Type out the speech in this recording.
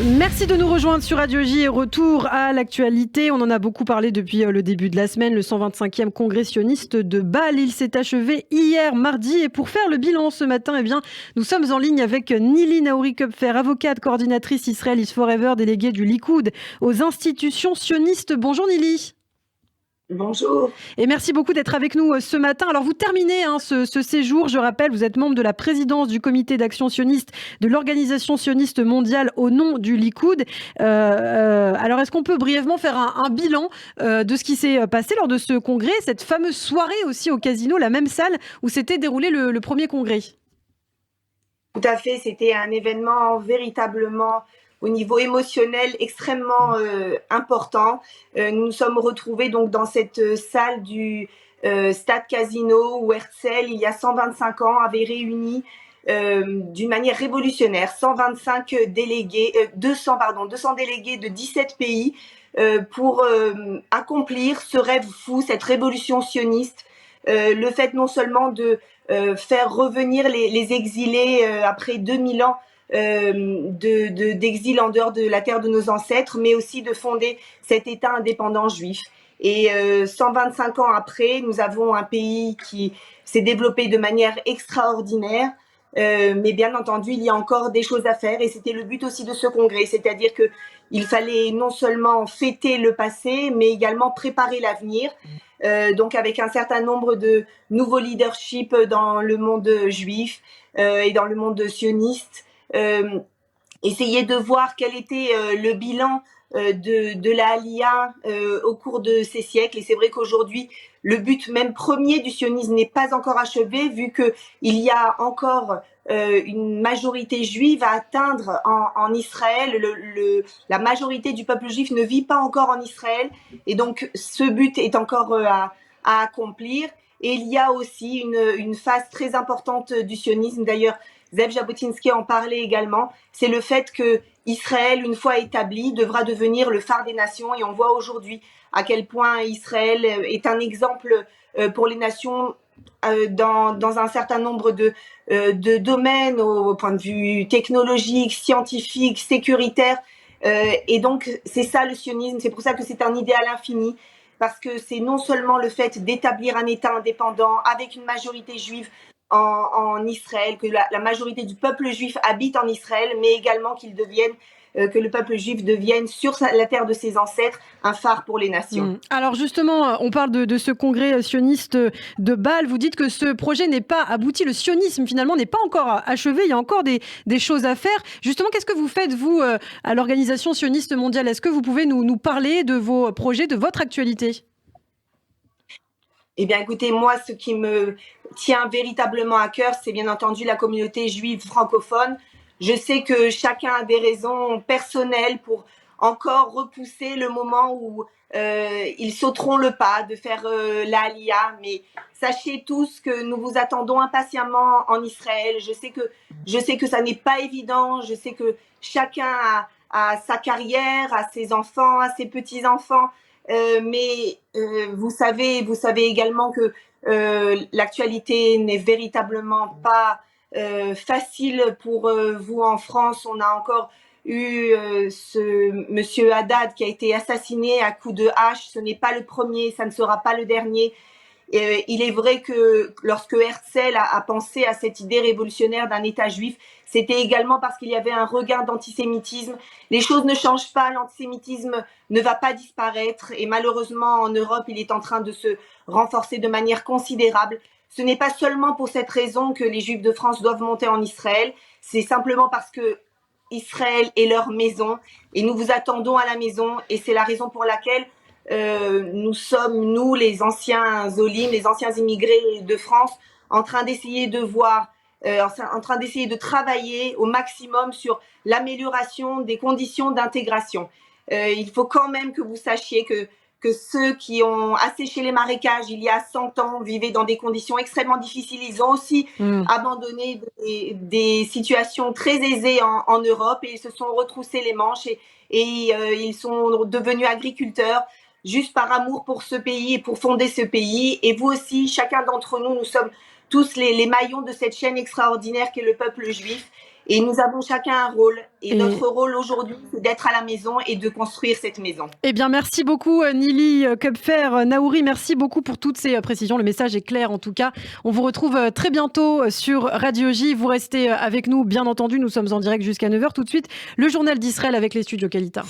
Merci de nous rejoindre sur Radio J et retour à l'actualité. On en a beaucoup parlé depuis le début de la semaine. Le 125e congrès sioniste de Bâle, il s'est achevé hier mardi. Et pour faire le bilan ce matin, nous sommes en ligne avec Nili Naouri-Kupfer, avocate, coordinatrice Israel is Forever, déléguée du Likoud aux institutions sionistes. Bonjour Nili. Bonjour. Et merci beaucoup d'être avec nous ce matin. Alors vous terminez ce séjour, je rappelle, vous êtes membre de la présidence du comité d'action sioniste de l'organisation sioniste mondiale au nom du Likoud. Alors est-ce qu'on peut brièvement faire un bilan de ce qui s'est passé lors de ce congrès, cette fameuse soirée aussi au casino, la même salle où s'était déroulé le premier congrès? Tout à fait, c'était un événement véritablement au niveau émotionnel extrêmement important. Nous nous sommes retrouvés donc dans cette salle du Stade Casino où Herzl, il y a 125 ans, avait réuni d'une manière révolutionnaire 125 délégués, 200 délégués de 17 pays pour accomplir ce rêve fou, cette révolution sioniste. Le fait non seulement de faire revenir les exilés après 2000 ans d'exil en dehors de la terre de nos ancêtres, mais aussi de fonder cet État indépendant juif. Et 125 ans après, nous avons un pays qui s'est développé de manière extraordinaire, mais bien entendu, il y a encore des choses à faire et c'était le but aussi de ce congrès, c'est-à-dire qu'il fallait non seulement fêter le passé, mais également préparer l'avenir. Donc avec un certain nombre de nouveaux leaderships dans le monde juif et dans le monde sioniste. Essayer de voir quel était le bilan de la Aliyah au cours de ces siècles. Et c'est vrai qu'aujourd'hui, le but même premier du sionisme n'est pas encore achevé, vu qu'il y a encore une majorité juive à atteindre en Israël. La majorité du peuple juif ne vit pas encore en Israël. Et donc, ce but est encore à accomplir. Et il y a aussi une phase très importante du sionisme. D'ailleurs, Zev Jabotinsky en parlait également. C'est le fait que Israël, une fois établi, devra devenir le phare des nations. Et on voit aujourd'hui à quel point Israël est un exemple pour les nations dans un certain nombre de domaines au point de vue technologique, scientifique, sécuritaire. Et donc, c'est ça le sionisme. C'est pour ça que c'est un idéal infini. Parce que c'est non seulement le fait d'établir un État indépendant avec une majorité juive en Israël, que la majorité du peuple juif habite en Israël, mais également que le peuple juif devienne sur la terre de ses ancêtres un phare pour les nations. Alors justement, on parle de ce congrès sioniste de Bâle. Vous dites que ce projet n'est pas abouti. Le sionisme, finalement, n'est pas encore achevé. Il y a encore des choses à faire. Justement, qu'est-ce que vous faites, vous, à l'Organisation sioniste mondiale? Est-ce que vous pouvez nous parler de vos projets, de votre actualité? Eh bien, écoutez, moi, ce qui me tient véritablement à cœur, c'est bien entendu la communauté juive francophone. Je sais que chacun a des raisons personnelles pour encore repousser le moment où ils sauteront le pas de faire la Aliyah. Mais sachez tous que nous vous attendons impatiemment en Israël. Je sais que ça n'est pas évident. Je sais que chacun a sa carrière, a ses enfants, a ses petits-enfants. Mais vous savez également que l'actualité n'est véritablement pas facile pour vous en France. On a encore eu ce monsieur Haddad qui a été assassiné à coups de hache. Ce n'est pas le premier, ça ne sera pas le dernier. Il est vrai que lorsque Herzl a pensé à cette idée révolutionnaire d'un État juif, c'était également parce qu'il y avait un regain d'antisémitisme. Les choses ne changent pas, l'antisémitisme ne va pas disparaître et malheureusement en Europe, il est en train de se renforcer de manière considérable. Ce n'est pas seulement pour cette raison que les Juifs de France doivent monter en Israël, c'est simplement parce que Israël est leur maison et nous vous attendons à la maison et c'est la raison pour laquelle nous sommes, nous, les anciens Olim, les anciens immigrés de France, en train d'essayer de voir, en train d'essayer de travailler au maximum sur l'amélioration des conditions d'intégration. Il faut quand même que vous sachiez que ceux qui ont asséché les marécages il y a 100 ans vivaient dans des conditions extrêmement difficiles. Ils ont aussi abandonné des situations très aisées en Europe et ils se sont retroussés les manches et ils sont devenus agriculteurs juste par amour pour ce pays et pour fonder ce pays. Et vous aussi, chacun d'entre nous, nous sommes tous les maillons de cette chaîne extraordinaire qu'est le peuple juif. Et nous avons chacun un rôle. Et notre rôle aujourd'hui, c'est d'être à la maison et de construire cette maison. Eh bien, merci beaucoup, Nili Kupfer Naouri. Merci beaucoup pour toutes ces précisions. Le message est clair, en tout cas. On vous retrouve très bientôt sur Radio J. Vous restez avec nous, bien entendu. Nous sommes en direct jusqu'à 9h. Tout de suite, le journal d'Israël avec les studios Kalita.